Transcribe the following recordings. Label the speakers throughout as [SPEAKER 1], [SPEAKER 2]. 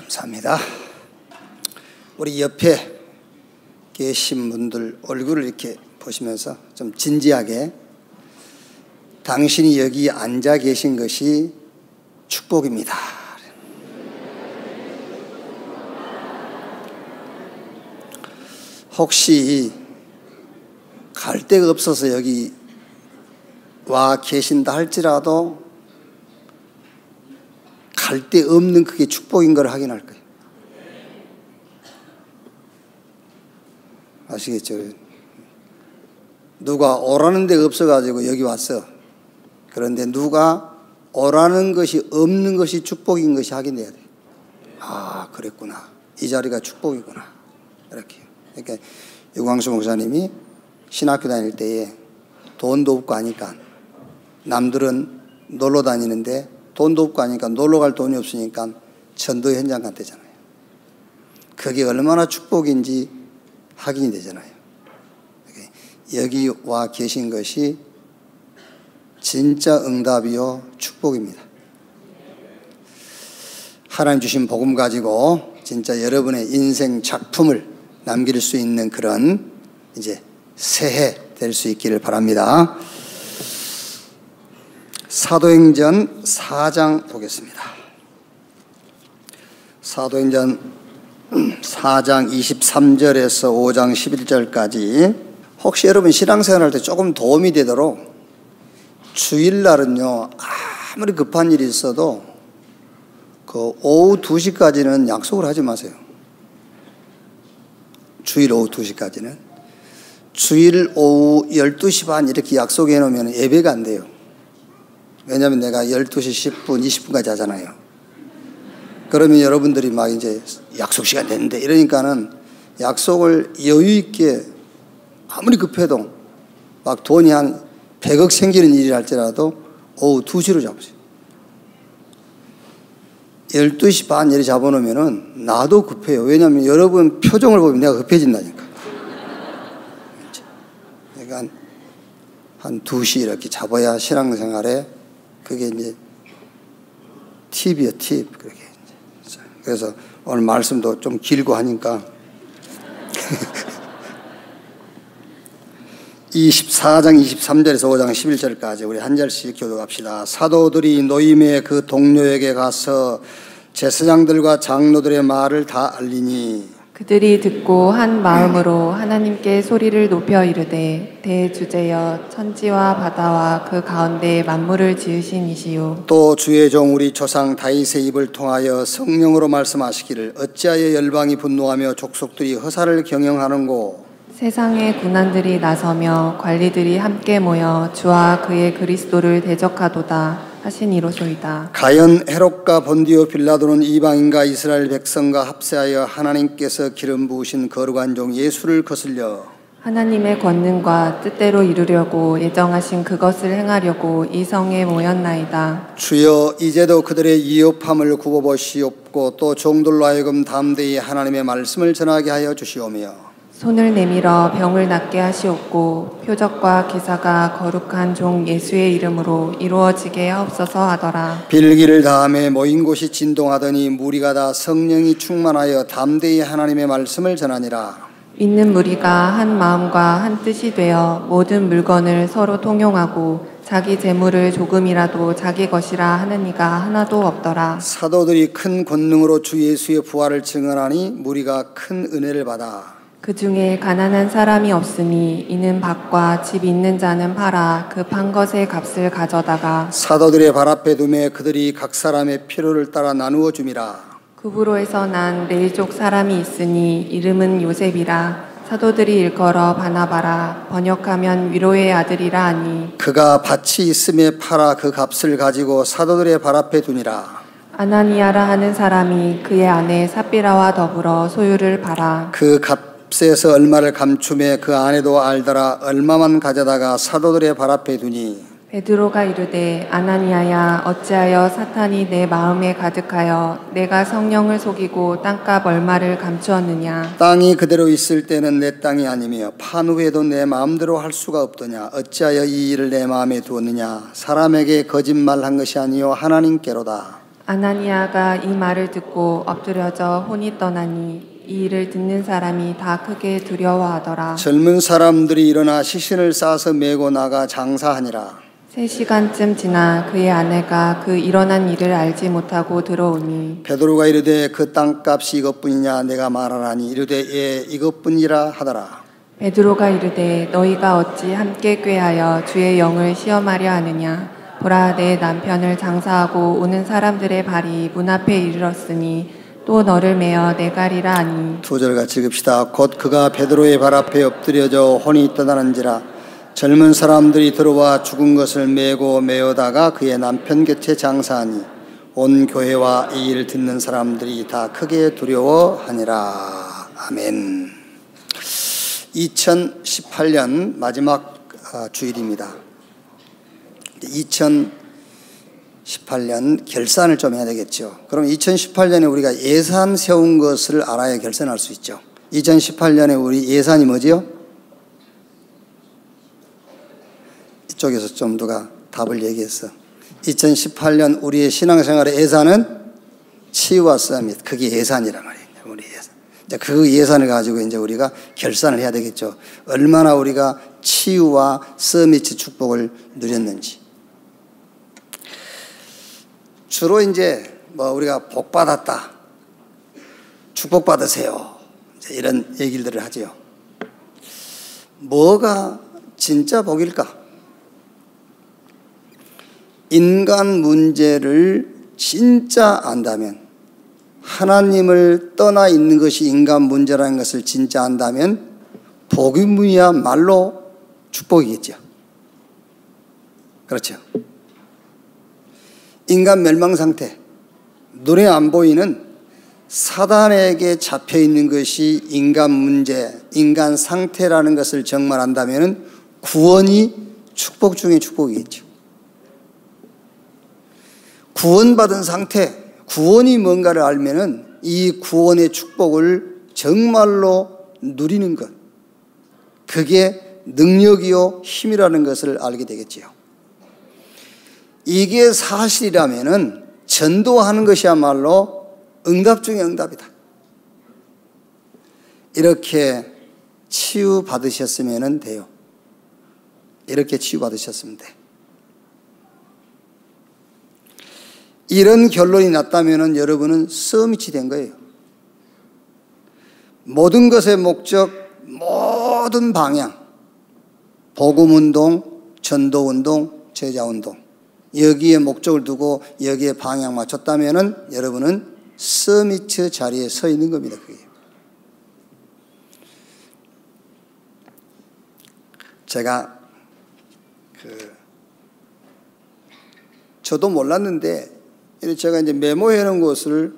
[SPEAKER 1] 감사합니다. 우리 옆에 계신 분들 얼굴을 이렇게 보시면서 좀 진지하게, 당신이 여기 앉아 계신 것이 축복입니다. 혹시 갈 데가 없어서 여기 와 계신다 할지라도 갈 데 없는 그게 축복인 걸 확인할 거예요. 아시겠죠? 누가 오라는 데가 없어가지고 여기 왔어. 그런데 누가 오라는 것이 없는 것이 축복인 것이 확인돼야 돼. 아, 그랬구나. 이 자리가 축복이구나. 이렇게. 그러니까 유광수 목사님이 신학교 다닐 때에 돈도 없고 하니까, 남들은 놀러 다니는데 돈도 없고 하니까 놀러 갈 돈이 없으니까 전도 현장 갔대잖아요. 그게 얼마나 축복인지 확인이 되잖아요. 여기 와 계신 것이 진짜 응답이요 축복입니다. 하나님 주신 복음 가지고 진짜 여러분의 인생 작품을 남길 수 있는 그런 이제 새해 될 수 있기를 바랍니다. 사도행전 4장 보겠습니다. 사도행전 4장 23절에서 5장 11절까지. 혹시 여러분 신앙생활 할 때 조금 도움이 되도록 주일날은요, 아무리 급한 일이 있어도 그 오후 2시까지는 약속을 하지 마세요. 주일 오후 2시까지는. 주일 오후 12시 반 이렇게 약속해 놓으면 예배가 안 돼요. 왜냐하면 내가 12시 10분, 20분까지 하잖아요. 그러면 여러분들이 막 이제 약속 시간 됐는데 이러니까는 약속을 여유 있게, 아무리 급해도 막 돈이 한 100억 생기는 일이 할지라도 오후 2시로 잡으세요. 12시 반 이렇게 잡아놓으면은 나도 급해요. 왜냐하면 여러분 표정을 보면 내가 급해진다니까. 그러니까 한 2시 이렇게 잡아야 신앙생활에 그게 이제 팁이에요, 팁. 그렇게. 그래서 오늘 말씀도 좀 길고 하니까 24장 23절에서 5장 11절까지 우리 한 절씩 교독합시다. 사도들이 노임의 그 동료에게 가서 제사장들과 장로들의 말을 다 알리니
[SPEAKER 2] 그들이 듣고 한 마음으로 하나님께 소리를 높여 이르되 대주제여 천지와 바다와 그 가운데 만물을 지으신 이시요
[SPEAKER 1] 또 주의 종 우리 조상 다윗의 입을 통하여 성령으로 말씀하시기를 어찌하여 열방이 분노하며 족속들이 허사를 경영하는고
[SPEAKER 2] 세상의 군안들이 나서며 관리들이 함께 모여 주와 그의 그리스도를 대적하도다 하시니로소이다.
[SPEAKER 1] 가연 헤롯과 본디오 빌라도는 이방인과 이스라엘 백성과 합세하여 하나님께서 기름 부으신 거룩한 종 예수를 거슬려
[SPEAKER 2] 하나님의 권능과 뜻대로 이루려고 예정하신 그것을 행하려고 이 성에 모였나이다.
[SPEAKER 1] 주여 이제도 그들의 이업함을 굽어보시옵고 또 종들로 하여금 담대히 하나님의 말씀을 전하게 하여 주시오며
[SPEAKER 2] 손을 내밀어 병을 낫게 하시옵고 표적과 기사가 거룩한 종 예수의 이름으로 이루어지게 하옵소서 하더라.
[SPEAKER 1] 빌기를 다음에 모인 곳이 진동하더니 무리가 다 성령이 충만하여 담대히 하나님의 말씀을 전하니라.
[SPEAKER 2] 믿는 무리가 한 마음과 한 뜻이 되어 모든 물건을 서로 통용하고 자기 재물을 조금이라도 자기 것이라 하는 이가 하나도 없더라.
[SPEAKER 1] 사도들이 큰 권능으로 주 예수의 부활을 증언하니 무리가 큰 은혜를 받아
[SPEAKER 2] 그 중에 가난한 사람이 없으니 이는 밭과 집 있는 자는 팔아 그 판 것의 값을 가져다가
[SPEAKER 1] 사도들의 발 앞에 두매 그들이 각 사람의 필요를 따라 나누어 줌이라.
[SPEAKER 2] 구브로에서 난 레이족 사람이 있으니 이름은 요셉이라. 사도들이 일컬어 바나바라. 번역하면 위로의 아들이라 하니
[SPEAKER 1] 그가 밭이 있음에 팔아 그 값을 가지고 사도들의 발 앞에 두니라.
[SPEAKER 2] 아나니아라 하는 사람이 그의 아내 삽비라와 더불어 소유를 팔아
[SPEAKER 1] 그 값에서 얼마를 감춤해 그 아내도 알더라. 얼마만 가져다가 사도들의 발 앞에 두니
[SPEAKER 2] 베드로가 이르되 아나니아야 어찌하여 사탄이 내 마음에 가득하여 내가 성령을 속이고 땅값 얼마를 감추었느냐.
[SPEAKER 1] 땅이 그대로 있을 때는 내 땅이 아니며 판 후에도 내 마음대로 할 수가 없더냐. 어찌하여 이 일을 내 마음에 두었느냐. 사람에게 거짓말한 것이 아니요 하나님께로다.
[SPEAKER 2] 아나니아가 이 말을 듣고 엎드려져 혼이 떠나니 이 일을 듣는 사람이 다 크게 두려워하더라.
[SPEAKER 1] 젊은 사람들이 일어나 시신을 싸서 메고 나가 장사하니라.
[SPEAKER 2] 3시간쯤 지나 그의 아내가 그 일어난 일을 알지 못하고 들어오니
[SPEAKER 1] 베드로가 이르되 그 땅값이 이것뿐이냐 내가 말하라니 이르되 예 이것뿐이라 하더라.
[SPEAKER 2] 베드로가 이르되 너희가 어찌 함께 꾀하여 주의 영을 시험하려 하느냐. 보라, 내 남편을 장사하고 오는 사람들의 발이 문 앞에 이르렀으니 또 너를 메어 내가리라 하니.
[SPEAKER 1] 2절 같이 읽읍시다. 곧 그가 베드로의 발 앞에 엎드려져 혼이 떠나는지라 젊은 사람들이 들어와 죽은 것을 메고 메어다가 그의 남편 곁에 장사하니 온 교회와 이 일을 듣는 사람들이 다 크게 두려워하니라. 아멘. 2018년 마지막 주일입니다. 2018년 결산을 좀 해야 되겠죠. 그럼 2018년에 우리가 예산 세운 것을 알아야 결산할 수 있죠. 2018년에 우리 예산이 뭐지요? 이쪽에서 좀 누가 답을 얘기했어. 2018년 우리의 신앙생활의 예산은 치유와 서밋. 그게 예산이란 말이에요. 우리 예산. 이제 그 예산을 가지고 이제 우리가 결산을 해야 되겠죠. 얼마나 우리가 치유와 서밋 축복을 누렸는지. 주로 이제 뭐 우리가 복 받았다, 축복 받으세요, 이제 이런 얘기들을 하지요. 뭐가 진짜 복일까? 인간 문제를 진짜 안다면, 하나님을 떠나 있는 것이 인간 문제라는 것을 진짜 안다면 복이야말로 축복이겠죠. 그렇죠. 인간 멸망 상태, 눈에 안 보이는 사단에게 잡혀 있는 것이 인간 문제, 인간 상태라는 것을 정말 안다면 구원이 축복 중에 축복이겠죠. 구원받은 상태, 구원이 뭔가를 알면은 이 구원의 축복을 정말로 누리는 것, 그게 능력이요 힘이라는 것을 알게 되겠지요. 이게 사실이라면은 전도하는 것이야말로 응답 중에 응답이다. 이렇게 치유받으셨으면 돼요. 이렇게 치유받으셨으면 돼. 이런 결론이 났다면 여러분은 서밋이 된 거예요. 모든 것의 목적, 모든 방향, 복음운동, 전도운동, 제자운동, 여기에 목적을 두고 여기에 방향 맞췄다면 여러분은 서밋 자리에 서 있는 겁니다. 그게. 제가 저도 몰랐는데 제가 이제 메모해 놓은 것을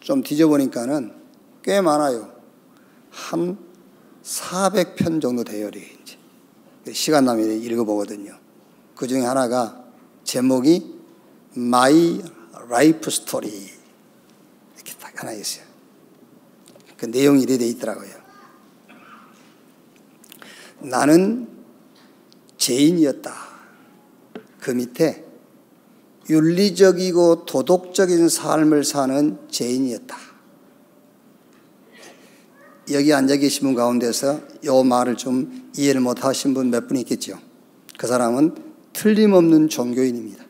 [SPEAKER 1] 좀 뒤져보니까는 꽤 많아요. 한 400편 정도 돼요. 이제 시간 나면 읽어보거든요. 그 중에 하나가 제목이 My Life Story 이렇게 딱 하나 있어요. 그 내용이 이래 돼 있더라고요. 나는 죄인이었다. 그 밑에 윤리적이고 도덕적인 삶을 사는 죄인이었다. 여기 앉아 계신 분 가운데서 이 말을 좀 이해를 못 하신 분 몇 분 있겠죠. 그 사람은 틀림없는 종교인입니다.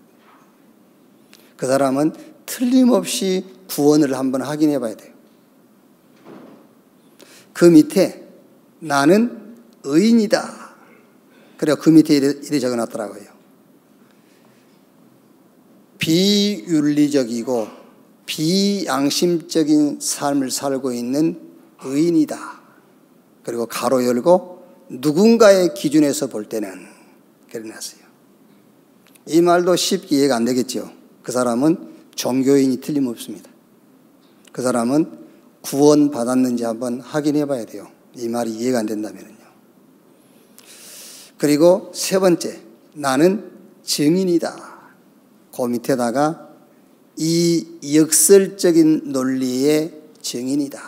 [SPEAKER 1] 그 사람은 틀림없이 구원을 한번 확인해 봐야 돼요. 그 밑에 나는 의인이다. 그래서 그 밑에 이래 적어놨더라고요. 비윤리적이고 비양심적인 삶을 살고 있는 의인이다. 그리고 가로 열고 누군가의 기준에서 볼 때는 그래놨어요. 이 말도 쉽게 이해가 안 되겠죠. 그 사람은 종교인이 틀림없습니다. 그 사람은 구원 받았는지 한번 확인해 봐야 돼요. 이 말이 이해가 안 된다면요. 그리고 세 번째, 나는 증인이다. 그 밑에다가 이 역설적인 논리의 증인이다.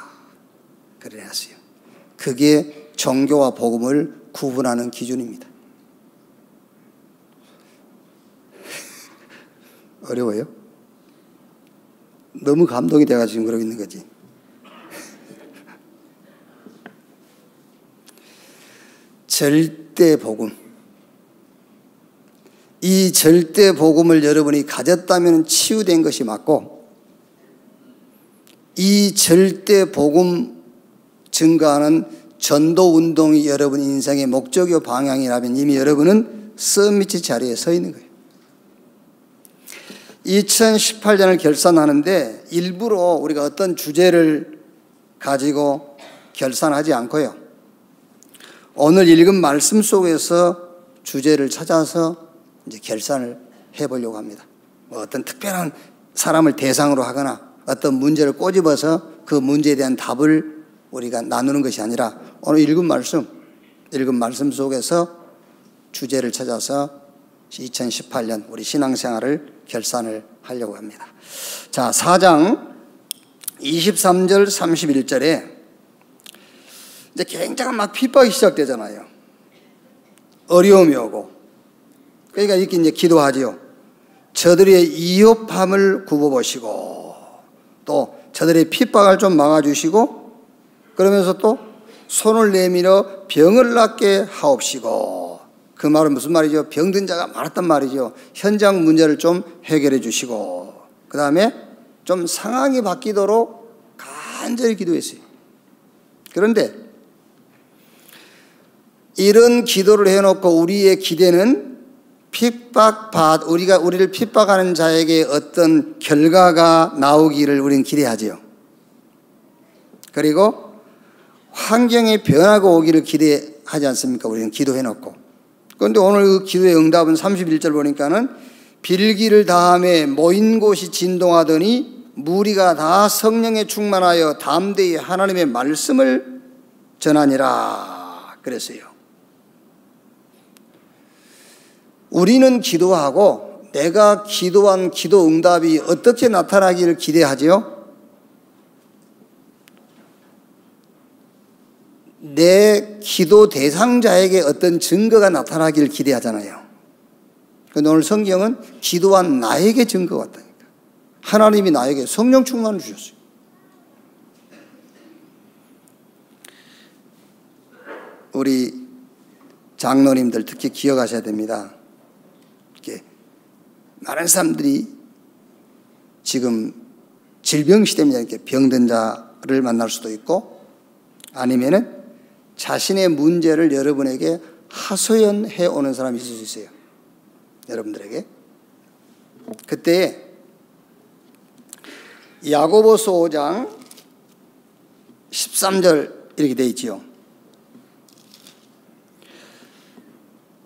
[SPEAKER 1] 그래놨어요. 그게 종교와 복음을 구분하는 기준입니다. 어려워요? 너무 감동이 돼가지고 지금 그러고 있는 거지. 절대 복음. 이 절대 복음을 여러분이 가졌다면 치유된 것이 맞고, 이 절대 복음 증가하는 전도 운동이 여러분 인생의 목적이요 방향이라면 이미 여러분은 서밋 자리에 서 있는 거예요. 2018년을 결산하는데 일부러 우리가 어떤 주제를 가지고 결산하지 않고요, 오늘 읽은 말씀 속에서 주제를 찾아서 이제 결산을 해보려고 합니다. 뭐 어떤 특별한 사람을 대상으로 하거나 어떤 문제를 꼬집어서 그 문제에 대한 답을 우리가 나누는 것이 아니라 오늘 읽은 말씀 속에서 주제를 찾아서 2018년 우리 신앙생활을 결산을 하려고 합니다. 자, 4장 23절 31절에 이제 굉장한 막 핍박이 시작되잖아요. 어려움이 오고. 그러니까 이렇게 이제 기도하지요. 저들의 이업함을 굽어보시고, 또 저들의 핍박을 좀 막아주시고, 그러면서 또 손을 내밀어 병을 낫게 하옵시고. 그 말은 무슨 말이죠? 병든 자가 많았단 말이죠. 현장 문제를 좀 해결해 주시고, 그 다음에 좀 상황이 바뀌도록 간절히 기도했어요. 그런데 이런 기도를 해놓고 우리의 기대는 우리를 핍박하는 자에게 어떤 결과가 나오기를 우리는 기대하지요. 그리고 환경의 변화가 오기를 기대하지 않습니까? 우리는 기도해놓고. 그런데 오늘 그 기도의 응답은 31절 보니까는 빌기를 다함에 모인 곳이 진동하더니 무리가 다 성령에 충만하여 담대히 하나님의 말씀을 전하니라 그랬어요. 우리는 기도하고 내가 기도한 기도 응답이 어떻게 나타나기를 기대하지요? 내 기도 대상자에게 어떤 증거가 나타나기를 기대하잖아요. 그런데 오늘 성경은 기도한 나에게 증거가 왔다니까. 하나님이 나에게 성령 충만을 주셨어요. 우리 장로님들 특히 기억하셔야 됩니다. 이렇게 많은 사람들이 지금 질병 시대입니다. 이렇게 병든 자를 만날 수도 있고, 아니면은 자신의 문제를 여러분에게 하소연해 오는 사람이 있을 수 있어요. 여러분들에게. 그때 야고보서 5장 13절 이렇게 되어 있지요.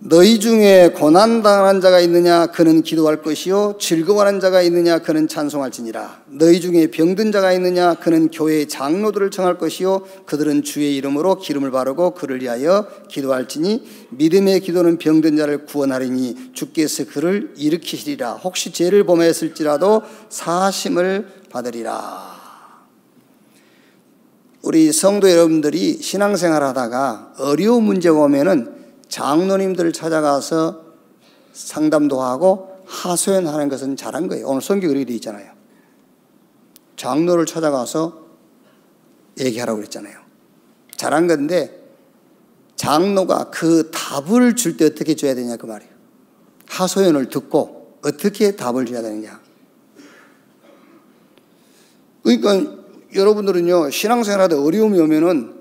[SPEAKER 1] 너희 중에 고난당하는 자가 있느냐 그는 기도할 것이요 즐거워하는 자가 있느냐 그는 찬송할지니라. 너희 중에 병든 자가 있느냐 그는 교회의 장로들을 청할 것이요 그들은 주의 이름으로 기름을 바르고 그를 위하여 기도할지니 믿음의 기도는 병든 자를 구원하리니 주께서 그를 일으키시리라. 혹시 죄를 범했을지라도 사하심을 받으리라. 우리 성도 여러분들이 신앙생활 하다가 어려운 문제가 오면은 장로님들을 찾아가서 상담도 하고 하소연하는 것은 잘한 거예요. 오늘 성경에 그렇게 되어 있잖아요. 장로를 찾아가서 얘기하라고 그랬잖아요. 잘한 건데 장로가 그 답을 줄 때 어떻게 줘야 되냐 그 말이에요. 하소연을 듣고 어떻게 답을 줘야 되느냐. 그러니까 여러분들은요, 신앙생활하다 어려움이 오면은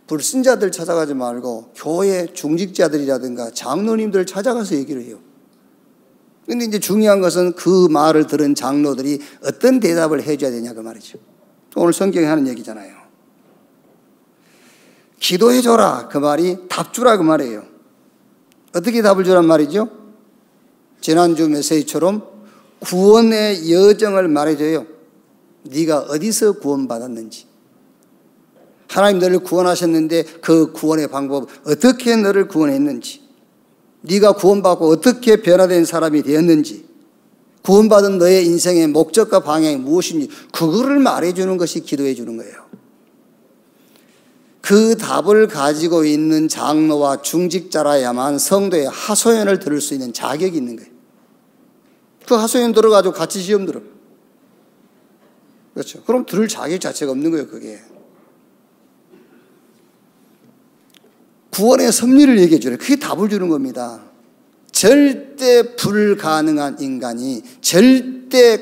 [SPEAKER 1] 불신자들 찾아가지 말고 교회 중직자들이라든가 장로님들 찾아가서 얘기를 해요. 그런데 이제 중요한 것은 그 말을 들은 장로들이 어떤 대답을 해줘야 되냐 그 말이죠. 오늘 성경에 하는 얘기잖아요. 기도해줘라 그 말이 답 주라 그 말이에요. 어떻게 답을 주란 말이죠? 지난주 메시지처럼 구원의 여정을 말해줘요. 네가 어디서 구원받았는지, 하나님 너를 구원하셨는데 그 구원의 방법, 어떻게 너를 구원했는지, 네가 구원받고 어떻게 변화된 사람이 되었는지, 구원받은 너의 인생의 목적과 방향이 무엇인지 그거를 말해주는 것이 기도해 주는 거예요. 그 답을 가지고 있는 장로와 중직자라야만 성도의 하소연을 들을 수 있는 자격이 있는 거예요. 그 하소연 들어가지고 같이 시험 들어. 그렇죠. 그럼 들을 자격 자체가 없는 거예요, 그게. 구원의 섭리를 얘기해 주는, 그게 답을 주는 겁니다. 절대 불가능한 인간이 절대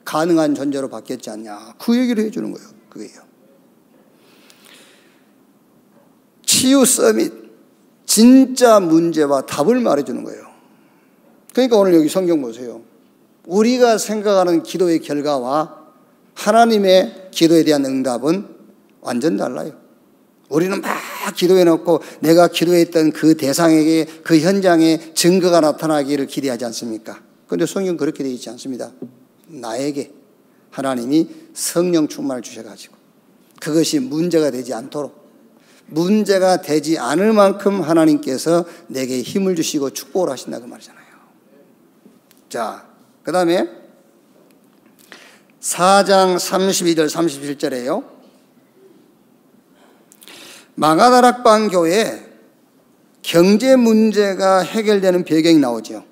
[SPEAKER 1] 가능한 존재로 바뀌었지 않냐. 그 얘기를 해 주는 거예요. 그게요. 치유 서밋, 진짜 문제와 답을 말해 주는 거예요. 그러니까 오늘 여기 성경 보세요. 우리가 생각하는 기도의 결과와 하나님의 기도에 대한 응답은 완전 달라요. 우리는 막 기도해 놓고 내가 기도했던 그 대상에게 그 현장에 증거가 나타나기를 기대하지 않습니까? 그런데 성경은 그렇게 되어 있지 않습니다. 나에게 하나님이 성령 충만을 주셔가지고 그것이 문제가 되지 않도록, 문제가 되지 않을 만큼 하나님께서 내게 힘을 주시고 축복을 하신다 그 말이잖아요. 자, 그 다음에 4장 32절 37절에요. 마가다락방 교회에 경제 문제가 해결되는 배경이 나오죠.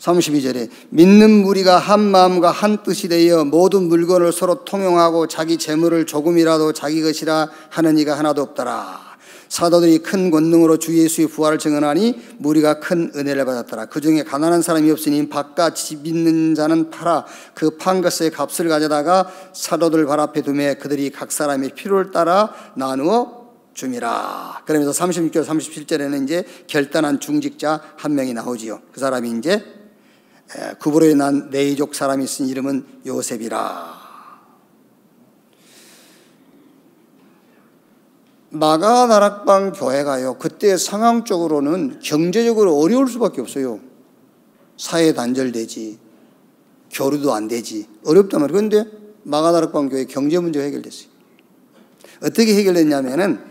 [SPEAKER 1] 32절에 믿는 무리가 한 마음과 한 뜻이 되어 모든 물건을 서로 통용하고 자기 재물을 조금이라도 자기 것이라 하는 이가 하나도 없더라. 사도들이 큰 권능으로 주 예수의 부활을 증언하니 무리가 큰 은혜를 받았더라. 그 중에 가난한 사람이 없으니 밭과 집 있는 자는 팔아 그 판 것의 값을 가져다가 사도들 발 앞에 두매 그들이 각 사람의 필요를 따라 나누어 줌이라. 그러면서 36절 37절에는 이제 결단한 중직자 한 명이 나오지요. 그 사람이 이제 구브로에 난 네이족 사람이 쓴 이름은 요셉이라. 마가다락방 교회가요, 그때 상황적으로는 경제적으로 어려울 수밖에 없어요. 사회 단절되지, 교류도 안 되지, 어렵단 말이에요. 그런데 마가다락방 교회 경제 문제가 해결됐어요. 어떻게 해결됐냐면은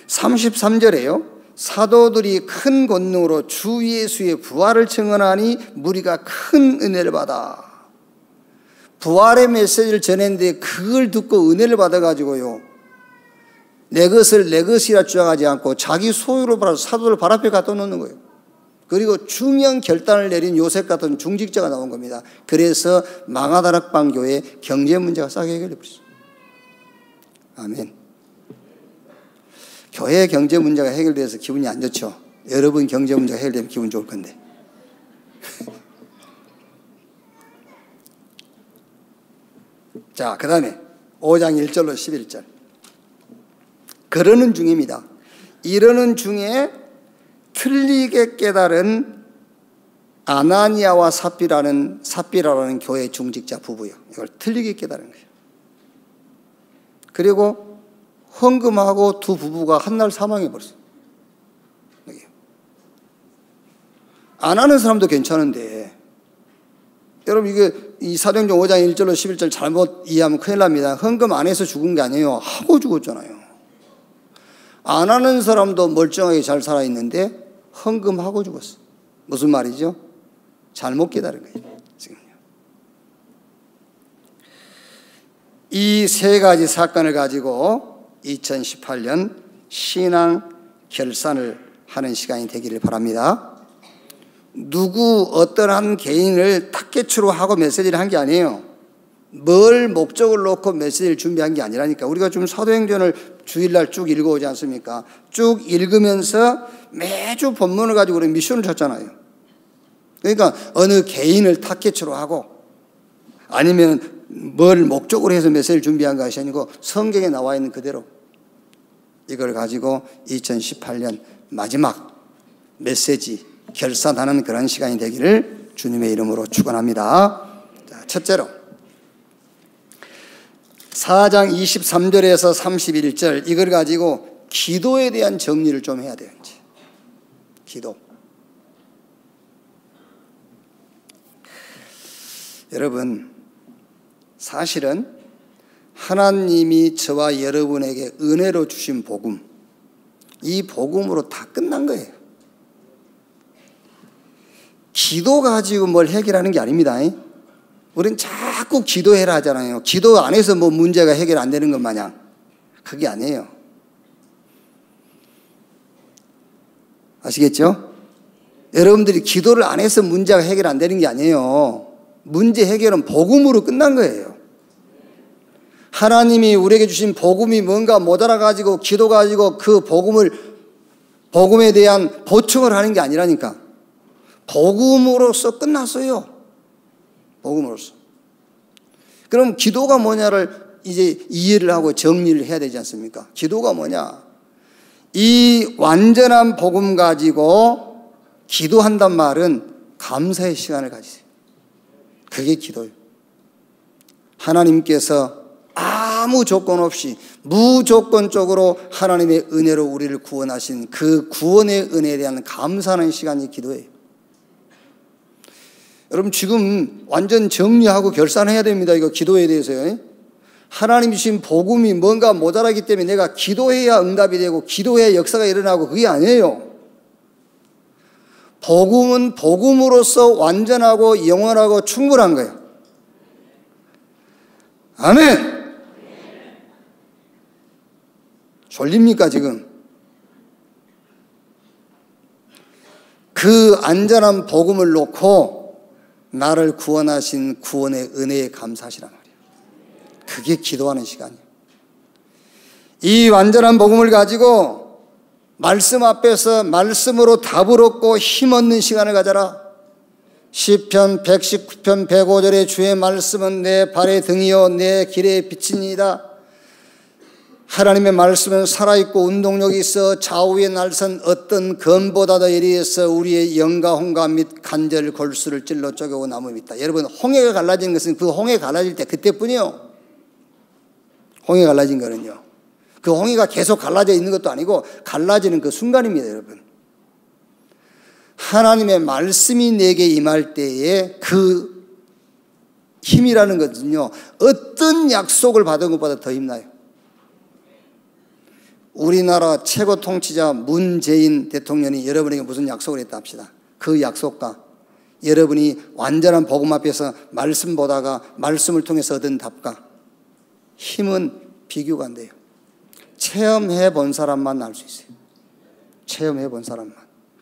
[SPEAKER 1] 33절에요. 사도들이 큰 권능으로 주 예수의 부활을 증언하니 무리가 큰 은혜를 받아. 부활의 메시지를 전했는데 그걸 듣고 은혜를 받아가지고요, 내 것을 내 것이라 주장하지 않고 자기 소유로 받아서 사도들 발 앞에 갖다 놓는 거예요. 그리고 중요한 결단을 내린 요셉 같은 중직자가 나온 겁니다. 그래서 마가다락방 교회 경제 문제가 싹 해결돼 버렸어요. 아멘. 교회 경제 문제가 해결돼서 기분이 안 좋죠. 여러분 경제 문제가 해결되면 기분 좋을 건데. 자, 그 다음에 5장 1절로 11절. 그러는 중입니다. 이러는 중에 틀리게 깨달은 아나니아와 삽비라라는 교회 중직자 부부요. 이걸 틀리게 깨달은 거예요. 그리고 헌금하고 두 부부가 한날 사망해 버렸어요. 안 하는 사람도 괜찮은데, 여러분 이게 이 사도행전 5장 1절로 11절 잘못 이해하면 큰일 납니다. 헌금 안 해서 죽은 게 아니에요. 하고 죽었잖아요. 안 하는 사람도 멀쩡하게 잘 살아있는데 헌금하고 죽었어. 무슨 말이죠? 잘못 깨달은 거예요. 지금요. 이 세 가지 사건을 가지고 2018년 신앙 결산을 하는 시간이 되기를 바랍니다. 누구 어떤 한 개인을 타겟으로 하고 메시지를 한 게 아니에요. 뭘 목적을 놓고 메시지를 준비한 게 아니라니까. 우리가 좀 사도행전을 주일날 쭉 읽어오지 않습니까? 쭉 읽으면서 매주 본문을 가지고 우리 미션을 쳤잖아요. 그러니까 어느 개인을 타겟으로 하고 아니면 뭘 목적으로 해서 메시지를 준비한 것이 아니고 성경에 나와 있는 그대로 이걸 가지고 2018년 마지막 메시지 결산하는 그런 시간이 되기를 주님의 이름으로 축원합니다. 자, 첫째로 4장 23절에서 31절 이걸 가지고 기도에 대한 정리를 좀 해야 돼요. 이제. 기도. 여러분, 사실은 하나님이 저와 여러분에게 은혜로 주신 복음, 이 복음으로 다 끝난 거예요. 기도 가지고 뭘 해결하는 게 아닙니다. 우린 자꾸 기도해라 하잖아요. 기도 안 해서 뭐 문제가 해결 안 되는 것 마냥. 그게 아니에요. 아시겠죠? 여러분들이 기도를 안 해서 문제가 해결 안 되는 게 아니에요. 문제 해결은 복음으로 끝난 거예요. 하나님이 우리에게 주신 복음이 뭔가 모자라 가지고 기도 가지고 그 복음에 대한 보충을 하는 게 아니라니까. 복음으로서 끝났어요. 복음으로서. 그럼 기도가 뭐냐를 이제 이해를 하고 정리를 해야 되지 않습니까? 기도가 뭐냐? 이 완전한 복음 가지고 기도한단 말은 감사의 시간을 가지세요. 그게 기도예요. 하나님께서 아무 조건 없이 무조건적으로 하나님의 은혜로 우리를 구원하신 그 구원의 은혜에 대한 감사하는 시간이 기도예요. 여러분 지금 완전 정리하고 결산해야 됩니다. 이거 기도에 대해서요. 하나님이 주신 복음이 뭔가 모자라기 때문에 내가 기도해야 응답이 되고 기도해야 역사가 일어나고 그게 아니에요. 복음은 복음으로서 완전하고 영원하고 충분한 거예요. 아멘. 졸립니까 지금? 그 안전한 복음을 놓고 나를 구원하신 구원의 은혜에 감사하시란 말이에요. 그게 기도하는 시간이에요. 이 완전한 복음을 가지고 말씀 앞에서 말씀으로 답을 얻고 힘 얻는 시간을 가져라. 시편 119편 105절에 주의 말씀은 내 발의 등이요 내 길의 빛이니이다. 하나님의 말씀은 살아있고 운동력이 있어 좌우에 날선 어떤 검보다도 예리해서 우리의 영과 혼과 및 관절 골수를 찔러 쪼개고 남음이다. 여러분 홍해가 갈라진 것은 그 홍해 갈라질 때 그때뿐이요. 홍해 갈라진 거는요. 그 홍해가 계속 갈라져 있는 것도 아니고 갈라지는 그 순간입니다. 여러분 하나님의 말씀이 내게 임할 때에 그 힘이라는 것은요 어떤 약속을 받은 것보다 더 힘나요. 우리나라 최고 통치자 문재인 대통령이 여러분에게 무슨 약속을 했다 합시다. 그 약속과 여러분이 완전한 복음 앞에서 말씀 보다가 말씀을 통해서 얻은 답과 힘은 비교가 안 돼요. 체험해 본 사람만 알 수 있어요. 체험해 본 사람만.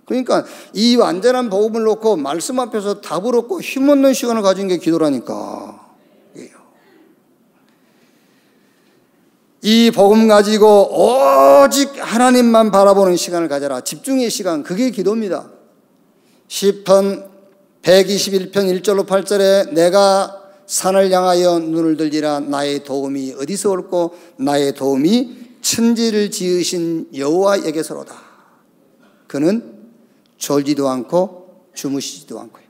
[SPEAKER 1] 그러니까 이 완전한 복음을 놓고 말씀 앞에서 답을 얻고 힘 얻는 시간을 가진 게 기도라니까. 이 복음 가지고 오직 하나님만 바라보는 시간을 가져라. 집중의 시간, 그게 기도입니다. 시편 121편 1절로 8절에 내가 산을 향하여 눈을 들리라. 나의 도움이 어디서 올고 나의 도움이 천지를 지으신 여호와에게서로다. 그는 졸지도 않고 주무시지도 않고요.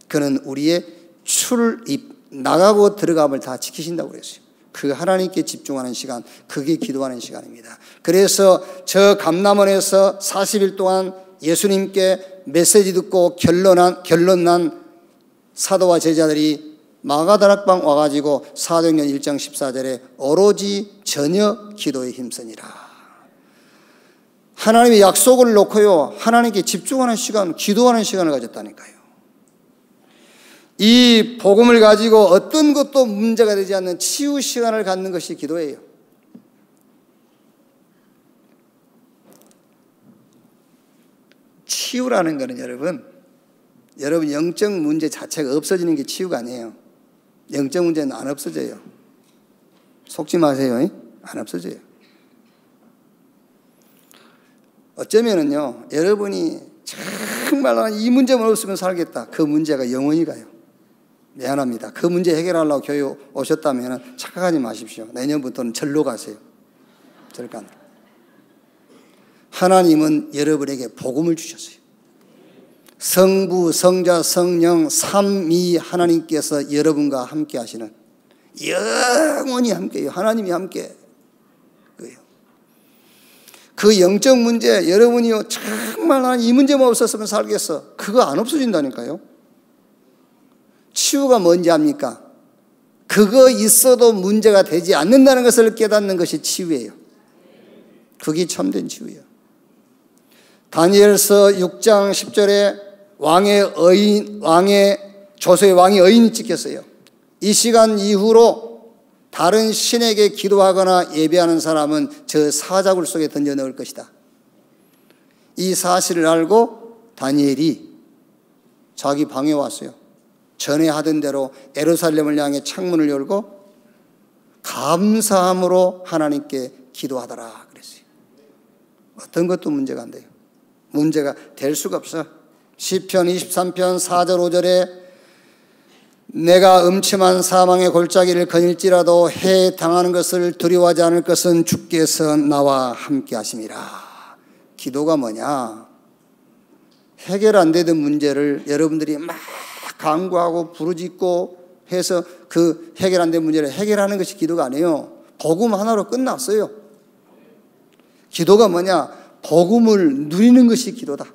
[SPEAKER 1] 그는 우리의 출입 나가고 들어감을 다 지키신다고 그랬어요. 그 하나님께 집중하는 시간, 그게 기도하는 시간입니다. 그래서 저 감람원에서 40일 동안 예수님께 메시지 듣고 결론난 사도와 제자들이 마가다락방 와가지고 사도행전 1장 14절에 오로지 전혀 기도에 힘쓰니라. 하나님의 약속을 놓고요 하나님께 집중하는 시간, 기도하는 시간을 가졌다니까요. 이 복음을 가지고 어떤 것도 문제가 되지 않는 치유 시간을 갖는 것이 기도예요. 치유라는 것은 여러분 영적 문제 자체가 없어지는 게 치유가 아니에요. 영적 문제는 안 없어져요. 속지 마세요. 안 없어져요. 어쩌면은요 여러분이 정말 이 문제만 없으면 살겠다, 그 문제가 영원히 가요. 미안합니다. 그 문제 해결하려고 교회 오셨다면 착각하지 마십시오. 내년부터는 절로 가세요. 절간. 하나님은 여러분에게 복음을 주셨어요. 성부, 성자, 성령 삼위 하나님께서 여러분과 함께 하시는, 영원히 함께해요. 하나님이 함께. 그 영적 문제, 여러분이요 정말 이 문제만 없었으면 살겠어, 그거 안 없어진다니까요. 치유가 뭔지 압니까? 그거 있어도 문제가 되지 않는다는 것을 깨닫는 것이 치유예요. 그게 참된 치유예요. 다니엘서 6장 10절에 조서의 왕의 의인이 찍혔어요. 이 시간 이후로 다른 신에게 기도하거나 예배하는 사람은 저 사자굴 속에 던져 넣을 것이다. 이 사실을 알고 다니엘이 자기 방에 왔어요. 전에 하던 대로 예루살렘을 향해 창문을 열고 감사함으로 하나님께 기도하더라 그랬어요. 어떤 것도 문제가 안 돼요. 문제가 될 수가 없어. 시편 23편 4절 5절에 내가 음침한 사망의 골짜기를 거닐지라도 해당하는 것을 두려워하지 않을 것은 주께서 나와 함께 하심이라. 기도가 뭐냐? 해결 안 되던 문제를 여러분들이 막 간구하고 부르짖고 해서 그 해결 안 된 문제를 해결하는 것이 기도가 아니에요. 복음 하나로 끝났어요. 기도가 뭐냐? 복음을 누리는 것이 기도다.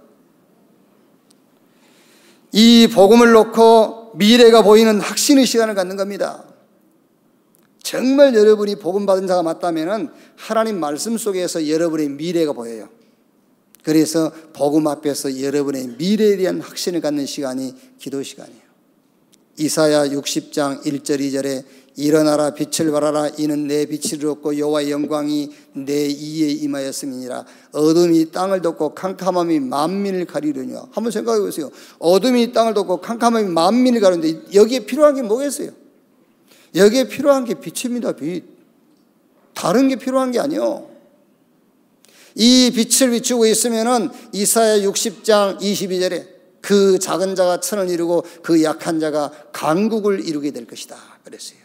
[SPEAKER 1] 이 복음을 놓고 미래가 보이는 확신의 시간을 갖는 겁니다. 정말 여러분이 복음 받은 자가 맞다면 하나님 말씀 속에서 여러분의 미래가 보여요. 그래서 복음 앞에서 여러분의 미래에 대한 확신을 갖는 시간이 기도 시간이에요. 이사야 60장 1절 2절에 일어나라 빛을 발하라 이는 내 빛이 이루었고 여호와의 영광이 내 이에 임하였음이니라. 어둠이 땅을 덮고 캄캄함이 만민을 가리려니와. 한번 생각해 보세요. 어둠이 땅을 덮고 캄캄함이 만민을 가리는데 여기에 필요한 게 뭐겠어요? 여기에 필요한 게 빛입니다. 빛. 다른 게 필요한 게 아니에요. 이 빛을 비추고 있으면은 이사야 60장 22절에 그 작은 자가 천을 이루고 그 약한 자가 강국을 이루게 될 것이다 그랬어요.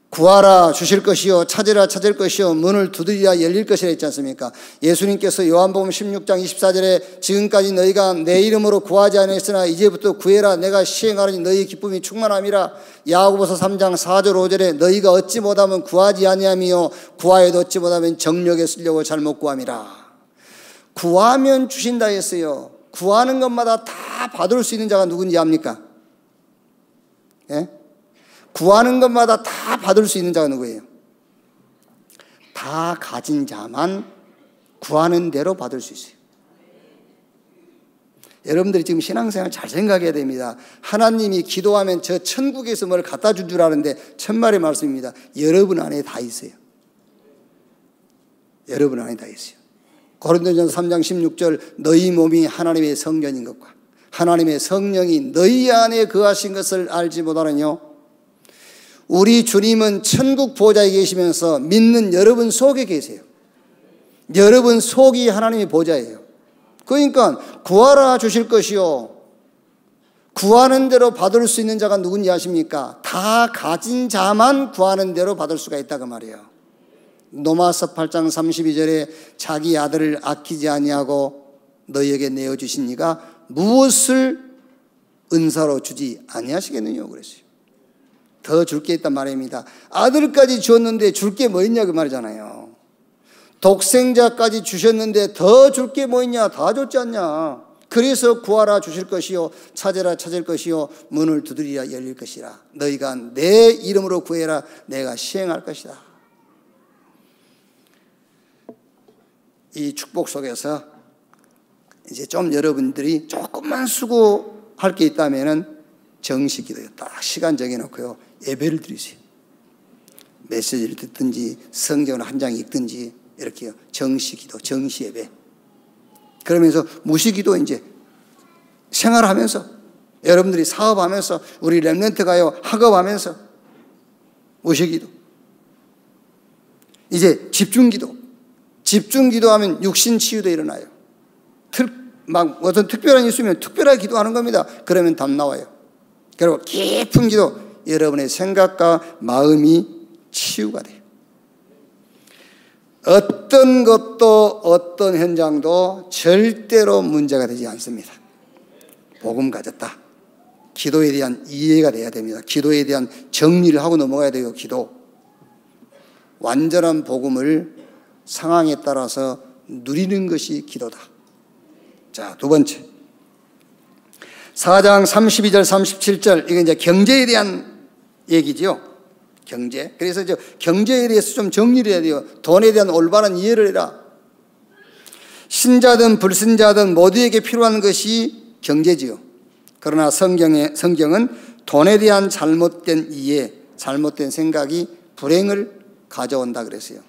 [SPEAKER 1] 구하라 주실 것이요 찾으라 찾을 것이요 문을 두드리라 열릴 것이라 했지 않습니까? 예수님께서 요한복음 16장 24절에 지금까지 너희가 내 이름으로 구하지 아니했으나 이제부터 구해라 내가 시행하리니 너희의 기쁨이 충만함이라. 야고보서 3장 4절 5절에 너희가 얻지 못하면 구하지 아니하며 구하여도 얻지 못하면 정력에 쓰려고 잘못 구함이라. 구하면 주신다 했어요. 구하는 것마다 다 받을 수 있는 자가 누군지 압니까? 예? 구하는 것마다 다 받을 수 있는 자가 누구예요? 다 가진 자만 구하는 대로 받을 수 있어요. 여러분들이 지금 신앙생활 잘 생각해야 됩니다. 하나님이 기도하면 저 천국에서 뭘 갖다 준 줄 아는데 천만의 말씀입니다. 여러분 안에 다 있어요. 여러분 안에 다 있어요. 고린도전서 3장 16절 너희 몸이 하나님의 성전인 것과 하나님의 성령이 너희 안에 거하신 것을 알지 못하느뇨. 우리 주님은 천국 보좌에 계시면서 믿는 여러분 속에 계세요. 여러분 속이 하나님의 보좌예요. 그러니까 구하라 주실 것이요 구하는 대로 받을 수 있는 자가 누군지 아십니까? 다 가진 자만 구하는 대로 받을 수가 있다 그 말이에요. 로마서 8장 32절에 자기 아들을 아끼지 아니하고 너희에게 내어주신 이가 무엇을 은사로 주지 아니하시겠느냐 그랬어요. 더 줄 게 있단 말입니다. 아들까지 주었는데 줄 게 뭐 있냐 그 말이잖아요. 독생자까지 주셨는데 더 줄 게 뭐 있냐? 다 줬지 않냐. 그래서 구하라 주실 것이요 찾으라 찾을 것이요 문을 두드리라 열릴 것이라. 너희가 내 이름으로 구해라 내가 시행할 것이다. 이 축복 속에서 이제 좀 여러분들이 조금만 수고할 게 있다면은 정식 기도요. 딱 시간 정해놓고요. 예배를 드리세요. 메시지를 듣든지 성경을 한 장 읽든지 이렇게요. 정식 기도, 정식 예배. 그러면서 무시기도 이제 생활하면서 여러분들이 사업하면서 우리 렘넌트 가요 학업하면서 무시기도. 이제 집중기도. 집중기도하면 육신 치유도 일어나요. 막 어떤 특별한 일 있으면 특별하게 기도하는 겁니다. 그러면 답 나와요. 그리고 깊은 기도, 여러분의 생각과 마음이 치유가 돼요. 어떤 것도 어떤 현장도 절대로 문제가 되지 않습니다. 복음 가졌다. 기도에 대한 이해가 돼야 됩니다. 기도에 대한 정리를 하고 넘어가야 돼요. 기도. 완전한 복음을 상황에 따라서 누리는 것이 기도다. 자, 두 번째. 4장 32절 37절 이게 이제 경제에 대한 얘기죠. 경제. 그래서 이제 경제에 대해서 좀 정리를 해야 돼요. 돈에 대한 올바른 이해를 해라. 신자든 불신자든 모두에게 필요한 것이 경제지요. 그러나 성경은 돈에 대한 잘못된 이해, 잘못된 생각이 불행을 가져온다 그랬어요.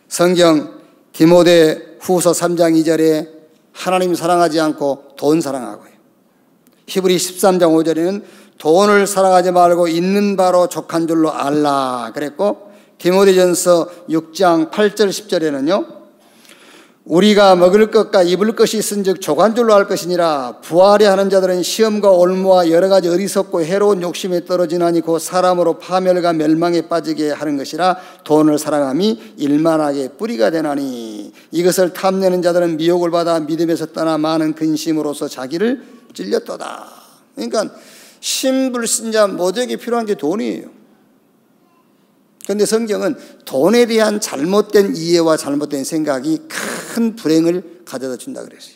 [SPEAKER 1] 성경 디모데 후서 3장 2절에 하나님 사랑하지 않고 돈 사랑하고요. 히브리 13장 5절에는 돈을 사랑하지 말고 있는 바로 족한 줄로 알라 그랬고, 디모데전서 6장 8절 10절에는요 우리가 먹을 것과 입을 것이 있은즉 족한 줄로 알 것이니라. 부하려 하는 자들은 시험과 올무와 여러 가지 어리석고 해로운 욕심에 떨어지나니 곧 사람으로 파멸과 멸망에 빠지게 하는 것이라. 돈을 사랑함이 일만하게 뿌리가 되나니 이것을 탐내는 자들은 미혹을 받아 믿음에서 떠나 많은 근심으로서 자기를 찔렸도다. 그러니까 신불신자 모두에게 필요한 게 돈이에요. 그런데 성경은 돈에 대한 잘못된 이해와 잘못된 생각이 큰 불행을 가져다 준다 그랬어요.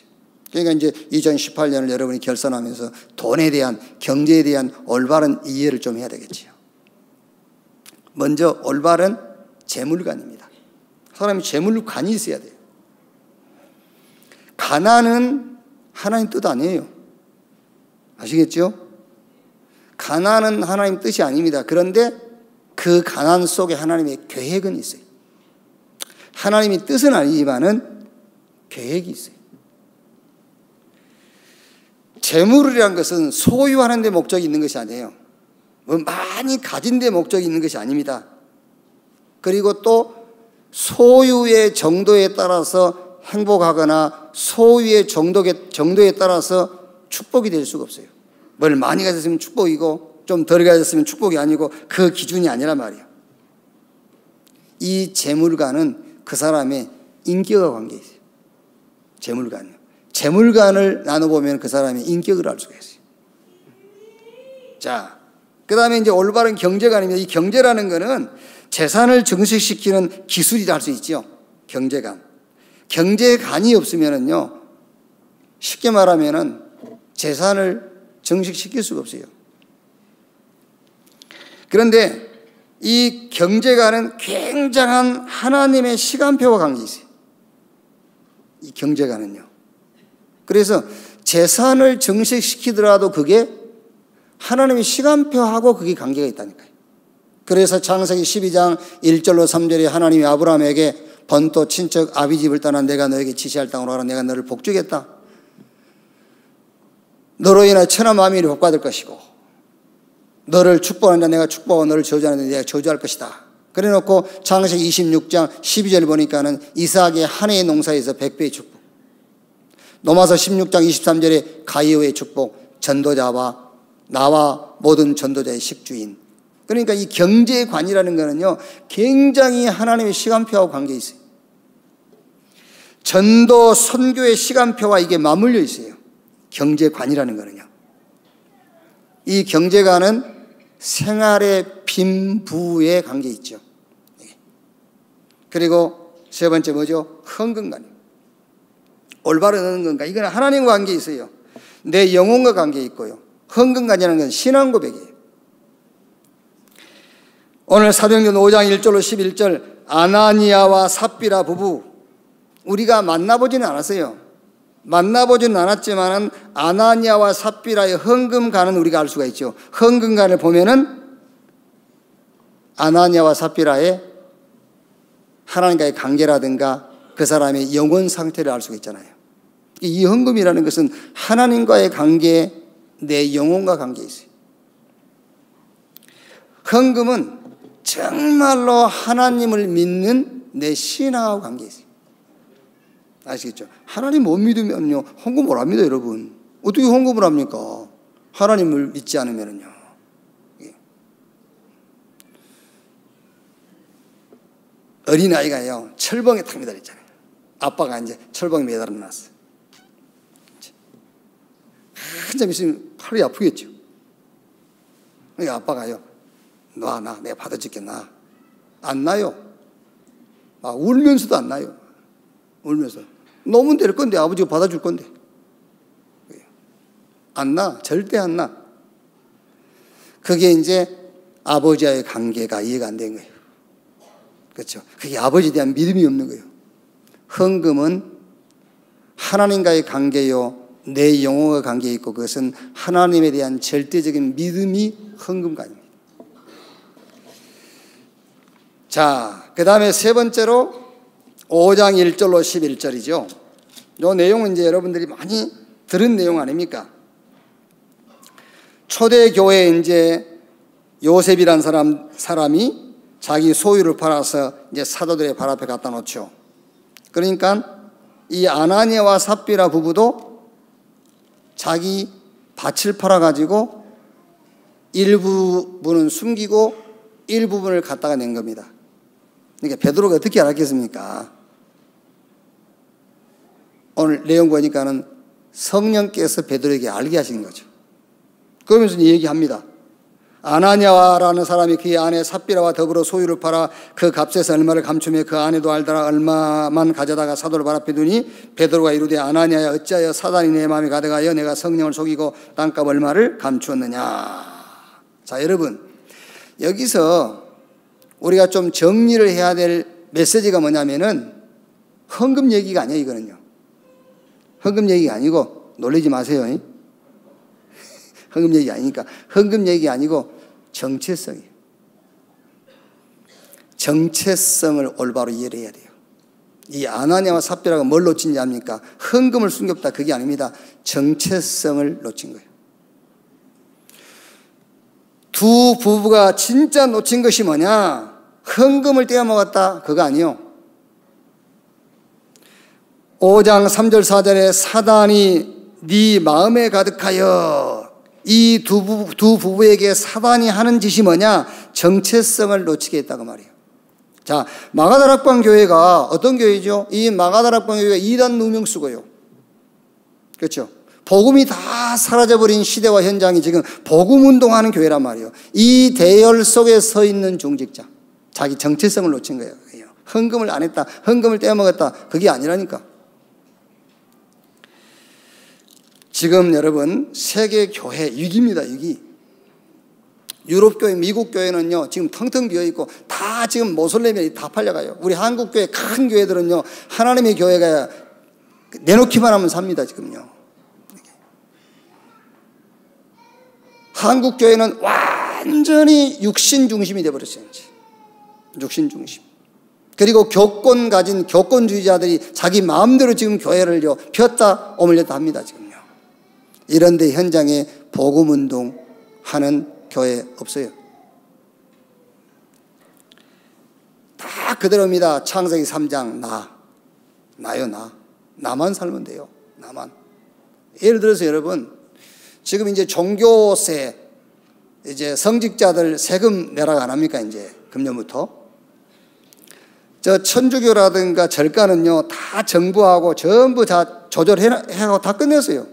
[SPEAKER 1] 그러니까 이제 2018년을 여러분이 결산하면서 돈에 대한, 경제에 대한 올바른 이해를 좀 해야 되겠지요. 먼저 올바른 재물관입니다. 사람이 재물관이 있어야 돼요. 가난은 하나님 뜻 아니에요. 아시겠죠? 가난은 하나님 뜻이 아닙니다. 그런데 그 가난 속에 하나님의 계획은 있어요. 하나님의 뜻은 아니지만은 계획이 있어요. 재물이라는 것은 소유하는 데 목적이 있는 것이 아니에요. 뭐 많이 가진 데 목적이 있는 것이 아닙니다. 그리고 또 소유의 정도에 따라서 행복하거나 소유의 정도에 따라서 축복이 될 수가 없어요. 뭘 많이 가졌으면 축복이고 좀 덜 가졌으면 축복이 아니고 그 기준이 아니란 말이에요. 이 재물관은 그 사람의 인격과 관계에 있어요. 재물관이요. 재물관을 나눠보면 그 사람의 인격을 알 수가 있어요. 자, 그 다음에 이제 올바른 경제관입니다. 이 경제라는 거는 재산을 증식시키는 기술이라 할 수 있죠. 경제관. 경제관이 없으면은요, 쉽게 말하면은 재산을 증식시킬 수가 없어요. 그런데 이 경제관은 굉장한 하나님의 시간표와 관계 있어요. 이 경제관은요. 그래서 재산을 증식시키더라도 그게 하나님의 시간표하고 그게 관계가 있다니까요. 그래서 창세기 12장 1절로 3절에 하나님이 아브라함에게 번토 친척 아비 집을 떠나 내가 너에게 지시할 땅으로 가라. 내가 너를 복주겠다. 너로 인하여 천하 만민이 복받을 것이고 너를 축복한다. 내가 축복하고 너를 저주하는데 내가 저주할 것이다. 그래 놓고 창세기 26장 12절 보니까는 이삭의 한 해의 농사에서 100배의 축복. 로마서 16장 23절에 가이오의 축복, 전도자와 나와 모든 전도자의 식주인. 그러니까 이 경제관이라는 거는요 굉장히 하나님의 시간표하고 관계 있어요. 전도 선교의 시간표와 이게 맞물려 있어요. 경제관이라는 거는요. 이 경제관은 생활의 빈부에 관계 있죠. 그리고 세 번째 뭐죠? 헌금관이에요. 올바른 헌금관. 이건 하나님과 관계 있어요. 내 영혼과 관계 있고요. 헌금관이라는 건 신앙 고백이에요. 오늘 사도행전 5장 1절로 11절 아나니아와 삽비라 부부 우리가 만나보지는 않았어요. 만나보지는 않았지만 아나니아와 삽비라의 헌금관은 우리가 알 수가 있죠. 헌금관을 보면은 아나니아와 삽비라의 하나님과의 관계라든가 그 사람의 영혼 상태를 알 수가 있잖아요. 이 헌금이라는 것은 하나님과의 관계, 내 영혼과 관계에 있어요. 헌금은 정말로 하나님을 믿는 내 신앙하고 관계에 있어요. 아시겠죠? 하나님 못 믿으면요 헌금 못 합니다. 여러분 어떻게 헌금을 합니까? 하나님을 믿지 않으면요. 어린아이가요 철봉에 탁 매달렸잖아요. 아빠가 이제 철봉에 매달아 놨어. 한참 있으면 팔이 아프겠죠. 그러니까 아빠가요 놔 내가 받아줄게 놔. 안 나요. 울면서도 안 나요. 울면서 놓으면 될 건데 아버지가 받아줄 건데 안 나. 절대 안 나. 그게 이제 아버지와의 관계가 이해가 안 된 거예요. 그렇죠. 그게 아버지에 대한 믿음이 없는 거예요. 헌금은 하나님과의 관계요 내 영혼과 관계에 있고 그것은 하나님에 대한 절대적인 믿음이 헌금관입니다. 자, 그 다음에 세 번째로 5장 1절로 11절이죠. 이 내용은 이제 여러분들이 많이 들은 내용 아닙니까? 초대교회에 이제 요셉이란 사람이 자기 소유를 팔아서 이제 사도들의 발 앞에 갖다 놓죠. 그러니까 이 아나니아와 삽비라 부부도 자기 밭을 팔아가지고 일부분은 숨기고 일부분을 갖다가 낸 겁니다. 그러니까 베드로가 어떻게 알았겠습니까? 오늘 내용 보니까는 성령께서 베드로에게 알게 하신 거죠. 그러면서 얘기합니다. 아나니아라는 사람이 그의 아내 삽비라와 더불어 소유를 팔아 그 값에서 얼마를 감추며 그 아내도 알더라. 얼마만 가져다가 사도를 발 앞에 두니 베드로가 이르되 아나니아야 어찌하여 사단이 내 마음에 가득하여 내가 성령을 속이고 땅값 얼마를 감추었느냐. 자, 여러분, 여기서 우리가 좀 정리를 해야 될 메시지가 뭐냐면은 헌금 얘기가 아니에요. 이거는요, 헌금 얘기가 아니고, 놀라지 마세요. 헌금 얘기 아니니까. 헌금 얘기 아니고 정체성이에요. 정체성을 올바로 이해를 해야 돼요. 이 아나니아와 삽비라가 뭘 놓친지 압니까? 헌금을 숨겼다, 그게 아닙니다. 정체성을 놓친 거예요. 두 부부가 진짜 놓친 것이 뭐냐? 헌금을 떼어먹었다, 그거 아니요. 5장 3절 4절에 사단이 네 마음에 가득하여, 이 두 부부에게 사단이 하는 짓이 뭐냐? 정체성을 놓치게 했다고 말이에요. 자, 마가다락방 교회가 어떤 교회죠? 이 마가다락방 교회가 이단 누명수고요. 그렇죠? 복음이 다 사라져버린 시대와 현장이 지금 복음 운동하는 교회란 말이에요. 이 대열 속에 서 있는 중직자, 자기 정체성을 놓친 거예요. 헌금을 안 했다, 헌금을 떼어먹었다, 그게 아니라니까. 지금 여러분 세계 교회 위기입니다. 위기. 유럽 교회, 미국 교회는요 지금 텅텅 비어 있고 다 지금 모슬렘이 다 팔려가요. 우리 한국 교회 큰 교회들은요 하나님의 교회가 내놓기만 하면 삽니다. 지금요. 한국 교회는 완전히 육신 중심이 되어버렸어요. 육신 중심. 그리고 교권 가진 교권주의자들이 자기 마음대로 지금 교회를요 폈다 오물렸다 합니다. 지금요. 이런데 현장에 복음운동 하는 교회 없어요. 다 그대로입니다. 창세기 3장 나요. 나만 살면 돼요. 나만. 예를 들어서 여러분 지금 이제 종교세, 이제 성직자들 세금 내라고 안 합니까? 이제 금년부터. 저 천주교라든가 절가는요 다 정부하고 전부 다 조절해가고 다 끝냈어요.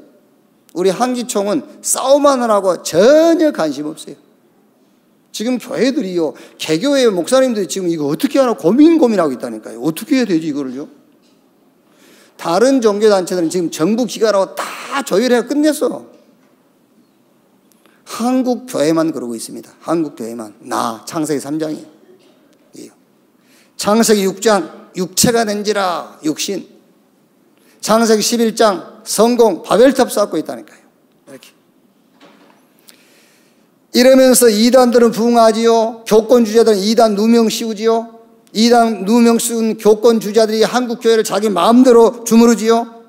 [SPEAKER 1] 우리 한기총은 싸움하느라고 전혀 관심 없어요. 지금 교회들이요, 개교회 목사님들이 지금 이거 어떻게 하나 고민하고 있다니까요. 어떻게 해야 되지 이거를요? 다른 종교단체들은 지금 정부 기관하고 다 조율해서 끝냈어. 한국 교회만 그러고 있습니다. 한국 교회만. 창세기 3장이에요. 창세기 6장 육체가 된지라 육신. 창세기 11장 성공 바벨탑 쌓고 있다니까요. 이렇게. 이러면서 이단들은 부흥하지요. 교권주자들은 이단 누명 씌우지요. 이단 누명 씌운 교권주자들이 한국 교회를 자기 마음대로 주무르지요.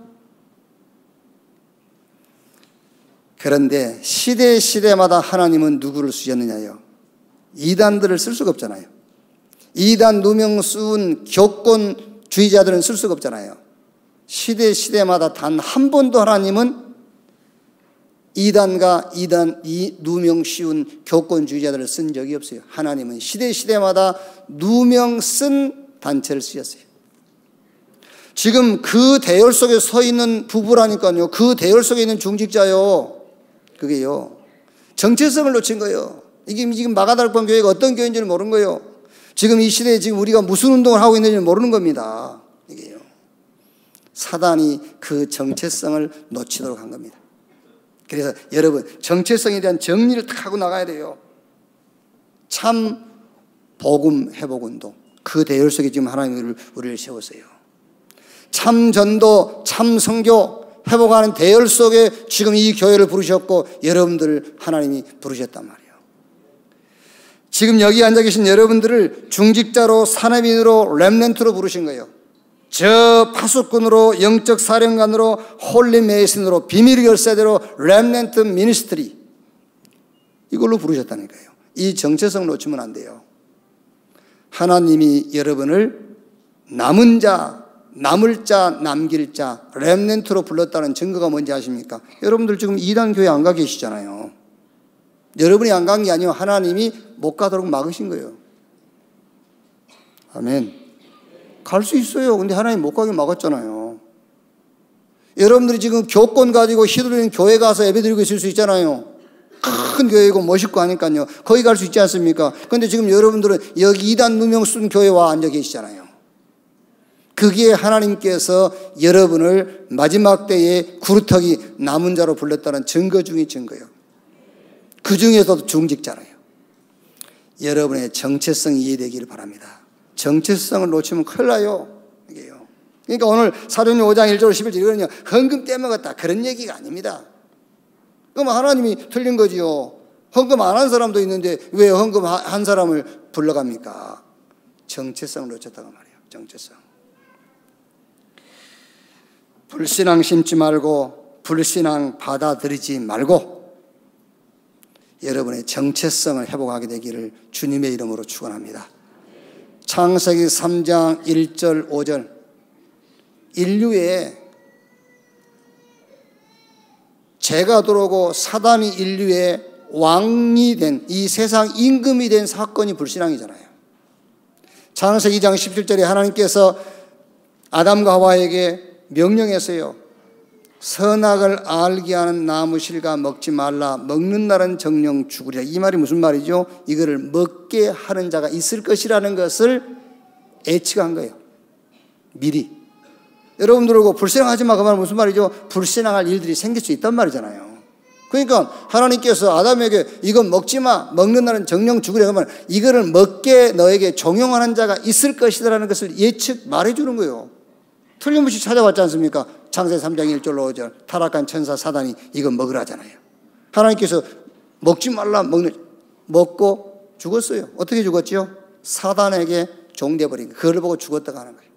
[SPEAKER 1] 그런데 시대마다 하나님은 누구를 쓰셨느냐요? 이단들을 쓸 수가 없잖아요. 이단 누명 씌운 교권주의자들은 쓸 수가 없잖아요. 시대마다 단 한 번도 하나님은 이단과 이 누명 씌운 교권주의자들을 쓴 적이 없어요. 하나님은 시대마다 누명 쓴 단체를 쓰셨어요. 지금 그 대열 속에 서 있는 부부라니까요. 그 대열 속에 있는 중직자요. 그게요. 정체성을 놓친 거예요. 이게 지금 마가다락방 교회가 어떤 교회인지를 모르는 거예요. 지금 이 시대에 지금 우리가 무슨 운동을 하고 있는지 모르는 겁니다. 이게요. 사단이 그 정체성을 놓치도록 한 겁니다. 그래서 여러분 정체성에 대한 정리를 딱 하고 나가야 돼요. 참 복음 회복 운동, 그 대열 속에 지금 하나님이 우리를 세웠어요. 참 전도, 참 선교 회복하는 대열 속에 지금 이 교회를 부르셨고 여러분들을 하나님이 부르셨단 말이에요. 지금 여기 앉아 계신 여러분들을 중직자로, 산업인으로, 렘넌트로 부르신 거예요. 저 파수꾼으로, 영적 사령관으로, 홀리 메이슨으로, 비밀 결사대로 렘넌트 미니스트리, 이걸로 부르셨다니까요. 이 정체성 놓치면 안 돼요. 하나님이 여러분을 남은 자, 남을 자, 남길 자, 렘넌트로 불렀다는 증거가 뭔지 아십니까? 여러분들 지금 이단 교회 안 가 계시잖아요. 여러분이 안 간 게 아니고 하나님이 못 가도록 막으신 거예요. 아멘. 갈 수 있어요. 근데 하나님 못 가게 막았잖아요. 여러분들이 지금 교권 가지고 휘두르는 교회 가서 예배드리고 있을 수 있잖아요. 큰 교회이고 멋있고 하니까요. 거기 갈 수 있지 않습니까? 그런데 지금 여러분들은 여기 이단 누명 쓴 교회에 와 앉아 계시잖아요. 그게 하나님께서 여러분을 마지막 때에 구루터기 남은 자로 불렀다는 증거 중의 증거예요. 그 중에서도 중직자라요. 여러분의 정체성이 이해되기를 바랍니다. 정체성을 놓치면 큰일 나요. 이게요. 그러니까 오늘 사도행전 5장 1절 11절 이거는요, 헌금 떼먹었다 그런 얘기가 아닙니다. 그럼 하나님이 틀린 거지요. 헌금 안 한 사람도 있는데 왜 헌금 한 사람을 불러갑니까? 정체성을 놓쳤다고 말이에요. 정체성. 불신앙 심지 말고 불신앙 받아들이지 말고 여러분의 정체성을 회복하게 되기를 주님의 이름으로 축원합니다. 창세기 3장 1절 5절 인류에 죄가 들어오고 사단이 인류의 왕이 된, 이 세상 임금이 된 사건이 불신앙이잖아요. 창세기 2장 17절에 하나님께서 아담과 하와에게 명령했어요. 선악을 알게 하는 나무 실과 먹지 말라. 먹는 날은 정령 죽으리라. 이 말이 무슨 말이죠? 이거를 먹게 하는 자가 있을 것이라는 것을 예측한 거예요. 미리. 여러분들하고 불신앙하지 마. 그 말은 무슨 말이죠? 불신앙할 일들이 생길 수 있단 말이잖아요. 그러니까 하나님께서 아담에게 이건 먹지 마. 먹는 날은 정령 죽으리라. 그러면 이거를 먹게 너에게 종용하는 자가 있을 것이라는 것을 예측 말해주는 거예요. 틀림없이 찾아왔지 않습니까? 창세기 3장 1절로 5절 타락한 천사 사단이 이거 먹으라잖아요. 하나님께서 먹지 말라 먹고 죽었어요. 어떻게 죽었지요? 사단에게 종돼버린 거예요. 그걸 보고 죽었다고 하는 거예요.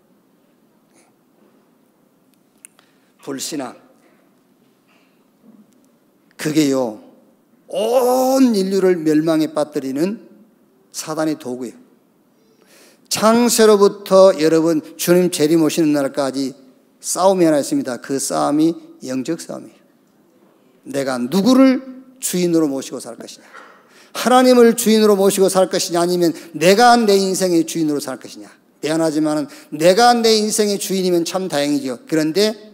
[SPEAKER 1] 불신앙. 그게요, 온 인류를 멸망에 빠뜨리는 사단의 도구예요. 창세로부터 여러분 주님 재림 오시는 날까지 싸움이 하나 있습니다. 그 싸움이 영적 싸움이에요. 내가 누구를 주인으로 모시고 살 것이냐, 하나님을 주인으로 모시고 살 것이냐, 아니면 내가 내 인생의 주인으로 살 것이냐. 미안하지만 내가 내 인생의 주인이면 참 다행이죠. 그런데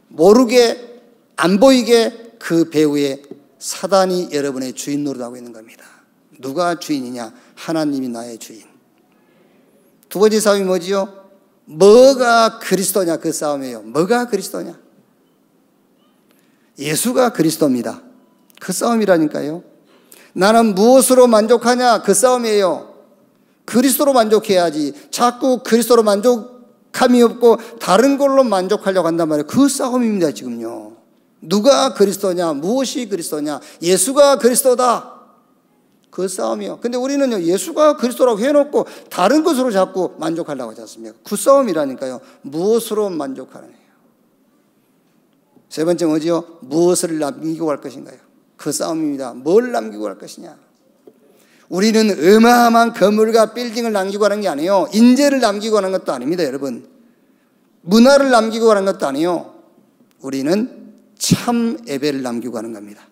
[SPEAKER 1] 모르게 안 보이게 그 배후에 사단이 여러분의 주인 노릇하고 있는 겁니다. 누가 주인이냐? 하나님이 나의 주인. 두 번째 싸움이 뭐지요? 뭐가 그리스도냐? 그 싸움이에요. 뭐가 그리스도냐? 예수가 그리스도입니다. 그 싸움이라니까요. 나는 무엇으로 만족하냐? 그 싸움이에요. 그리스도로 만족해야지. 자꾸 그리스도로 만족함이 없고 다른 걸로 만족하려고 한단 말이에요. 그 싸움입니다, 지금요. 누가 그리스도냐? 무엇이 그리스도냐? 예수가 그리스도다. 그 싸움이요. 근데 우리는요, 예수가 그리스도라고 해놓고 다른 것으로 자꾸 만족하려고 하지 않습니까? 그 싸움이라니까요. 무엇으로 만족하느냐. 세 번째 뭐지요? 무엇을 남기고 갈 것인가요? 그 싸움입니다. 뭘 남기고 갈 것이냐. 우리는 어마어마한 건물과 빌딩을 남기고 가는 게 아니에요. 인재를 남기고 가는 것도 아닙니다, 여러분. 문화를 남기고 가는 것도 아니에요. 우리는 참 예배를 남기고 가는 겁니다.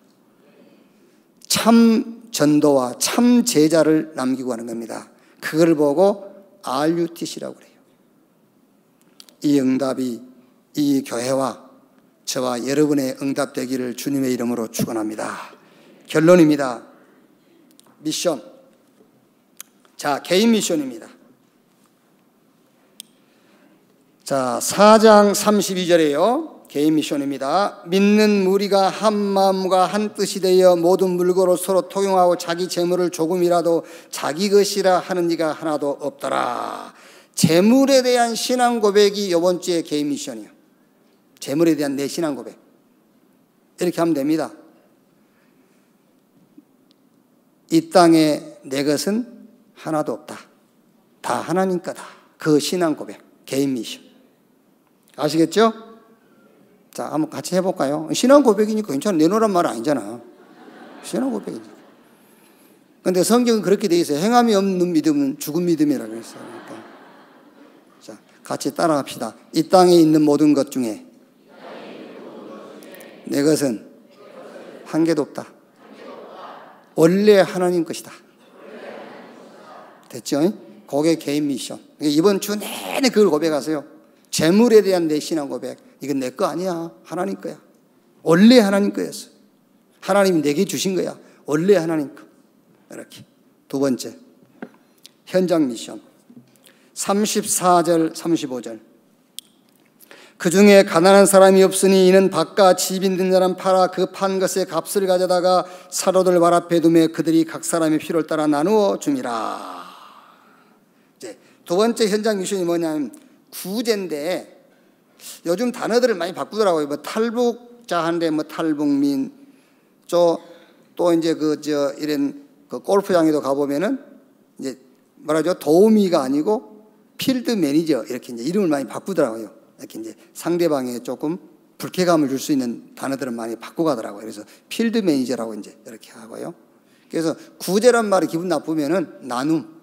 [SPEAKER 1] 참 전도와 참 제자를 남기고 가는 겁니다. 그걸 보고 RUTC라고 그래요. 이 응답이 이 교회와 저와 여러분의 응답되기를 주님의 이름으로 축원합니다. 결론입니다. 미션. 자, 개인 미션입니다. 자, 4장 32절에요. 개인 미션입니다. 믿는 무리가 한 마음과 한 뜻이 되어 모든 물건으로 서로 통용하고 자기 재물을 조금이라도 자기 것이라 하는 이가 하나도 없더라. 재물에 대한 신앙 고백이 이번 주의 개인 미션이에요. 재물에 대한 내 신앙 고백. 이렇게 하면 됩니다. 이 땅에 내 것은 하나도 없다. 다 하나님 거다. 그 신앙 고백. 개인 미션. 아시겠죠? 자, 한번 같이 해볼까요? 신앙 고백이니까 괜찮아. 내놓으란 말 아니잖아. 신앙 고백이니까. 근데 성경은 그렇게 돼 있어요. 행함이 없는 믿음은 죽은 믿음이라고 했어요. 그러니까. 자, 같이 따라합시다. 이 땅에 있는 모든 것 중에 내 것은 한 개도 없다. 원래 하나님 것이다. 됐죠? 그게 개인 미션. 이번 주 내내 그걸 고백하세요. 재물에 대한 내 신앙 고백. 이건 내 거 아니야. 하나님 거야. 원래 하나님 거였어. 하나님이 내게 주신 거야. 원래 하나님 거. 이렇게. 두 번째, 현장 미션. 34절, 35절. 그 중에 가난한 사람이 없으니 이는 밭과 집 있는 사람 팔아 그 판 것의 값을 가져다가 사로들 발 앞에 두매 그들이 각 사람의 필요를 따라 나누어 줌이라. 이제 두 번째 현장 미션이 뭐냐면 구제인데 요즘 단어들을 많이 바꾸더라고요. 뭐 탈북자 한데 뭐 탈북민, 또 이제 이런 그 골프장에도 가보면은 이제 뭐라죠? 도우미가 아니고 필드 매니저 이렇게 이제 이름을 많이 바꾸더라고요. 이렇게 이제 상대방에 조금 불쾌감을 줄 수 있는 단어들을 많이 바꿔가더라고요. 그래서 필드 매니저라고 이제 이렇게 하고요. 그래서 구제란 말이 기분 나쁘면은 나눔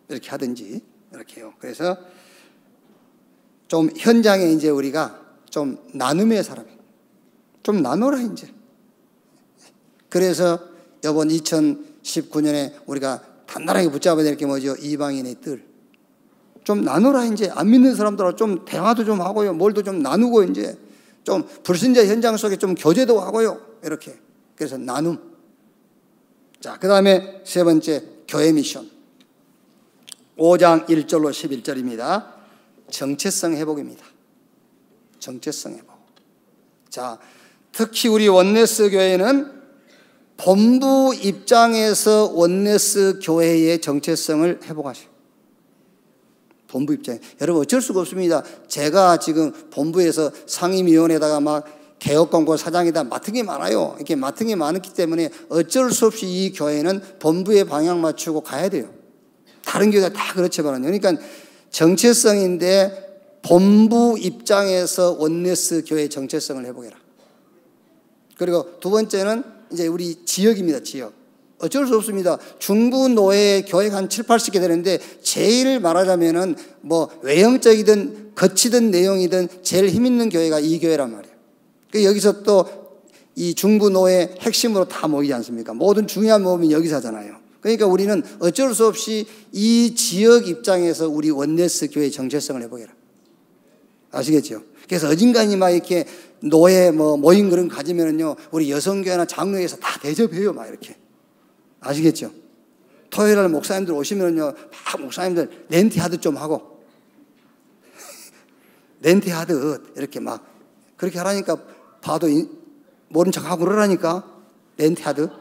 [SPEAKER 1] 이렇게 하든지 이렇게 해요. 그래서 좀 현장에 이제 우리가 좀 나눔의 사람이 좀 나눠라 이제. 그래서 이번 2019년에 우리가 단단하게 붙잡아야 될 게 뭐죠? 이방인의 뜰. 좀 나누라 이제. 안 믿는 사람들하고 좀 대화도 좀 하고요. 뭘도 좀 나누고 이제 좀 불신자 현장 속에 좀 교제도 하고요. 이렇게. 그래서 나눔. 자, 그 다음에 세 번째 교회 미션. 5장 1절로 11절입니다. 정체성 회복입니다. 정체성 회복. 자, 특히 우리 원네스 교회는 본부 입장에서 원네스 교회의 정체성을 회복하셔요. 본부 입장에. 여러분 어쩔 수가 없습니다. 제가 지금 본부에서 상임위원회에다가 막 개혁광고 사장이다 맡은 게 많아요. 이렇게 맡은 게 많기 때문에 어쩔 수 없이 이 교회는 본부에 방향 맞추고 가야 돼요. 다른 교회가 다 그렇지만요. 그러니까 정체성인데 본부 입장에서 원네스 교회의 정체성을 회복해라. 그리고 두 번째는 이제 우리 지역입니다. 지역. 어쩔 수 없습니다. 중부 노예 교회가 한 7, 80개 되는데 제일 말하자면은 뭐 외형적이든 거치든 내용이든 제일 힘 있는 교회가 이 교회란 말이에요. 여기서 또 이 중부 노예 핵심으로 다 모이지 않습니까? 모든 중요한 모임은 여기서 하잖아요. 그러니까 우리는 어쩔 수 없이 이 지역 입장에서 우리 원네스 교회의 정체성을 해보게라. 아시겠죠? 그래서 어딘가니 막 이렇게 노예 뭐 모임 그런 거 가지면은요, 우리 여성교회나 장로회에서 다 대접해요, 막 이렇게. 아시겠죠? 토요일 날 목사님들 오시면은요, 막 목사님들 렌트하듯 좀 하고, 렌트하듯 이렇게 막 그렇게 하라니까 봐도 모른 척 하고 그러라니까 렌트하듯.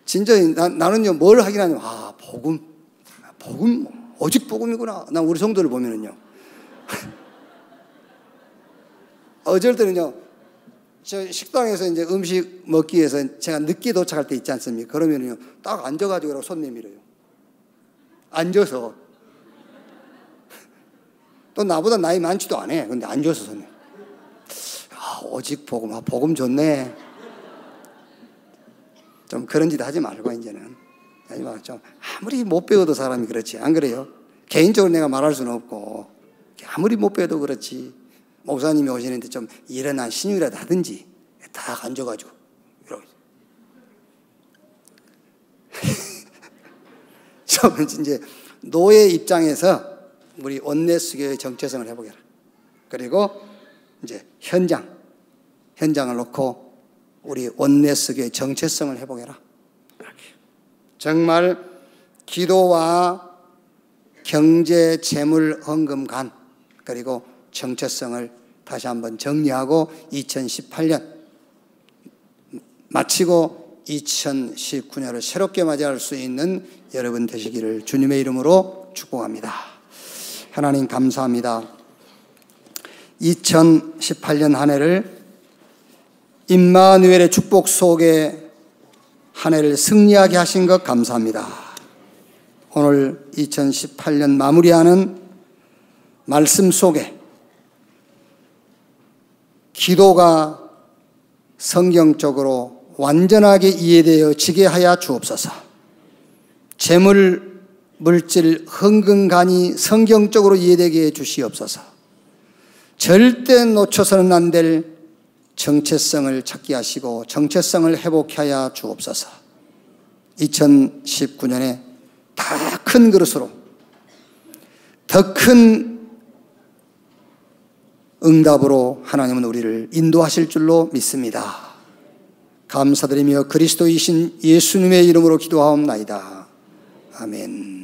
[SPEAKER 1] 진짜 나는요 뭘 하긴 하냐면 복음 오직 복음이구나. 난 우리 성도를 보면은요 어쩔 때는요 저 식당에서 이제 음식 먹기 위해서 제가 늦게 도착할 때 있지 않습니까? 그러면은요 딱 앉아가지고 손 내밀어요. 앉아서 또 나보다 나이 많지도 않아. 근데 앉아서 손 내밀어. 오직 복음. 복음 좋네. 좀 그런 짓 하지 말고 이제는 좀 아무리 못 배워도 사람이 그렇지 안 그래요? 개인적으로 내가 말할 수는 없고 아무리 못 배워도 그렇지 목사님이 오시는데 좀 일어난 신유라도 하든지 다 앉아가지고 이러고 좀 이제 노예 입장에서 우리 원네스교의 정체성을 해보게라. 그리고 이제 현장을 놓고 우리 원네스교의 정체성을 회복해라. 정말 기도와 경제, 재물, 헌금, 간 그리고 정체성을 다시 한번 정리하고 2018년 마치고 2019년을 새롭게 맞이할 수 있는 여러분 되시기를 주님의 이름으로 축복합니다. 하나님 감사합니다. 2018년 한 해를 임마누엘의 축복 속에 한 해를 승리하게 하신 것 감사합니다. 오늘 2018년 마무리하는 말씀 속에 기도가 성경적으로 완전하게 이해되어지게 하여 주옵소서. 재물, 물질, 흥근간이 성경적으로 이해되게 해 주시옵소서. 절대 놓쳐서는 안 될 정체성을 찾게 하시고 정체성을 회복케 하여 주옵소서. 2019년에 더 큰 그릇으로 더 큰 응답으로 하나님은 우리를 인도하실 줄로 믿습니다. 감사드리며 그리스도이신 예수님의 이름으로 기도하옵나이다. 아멘.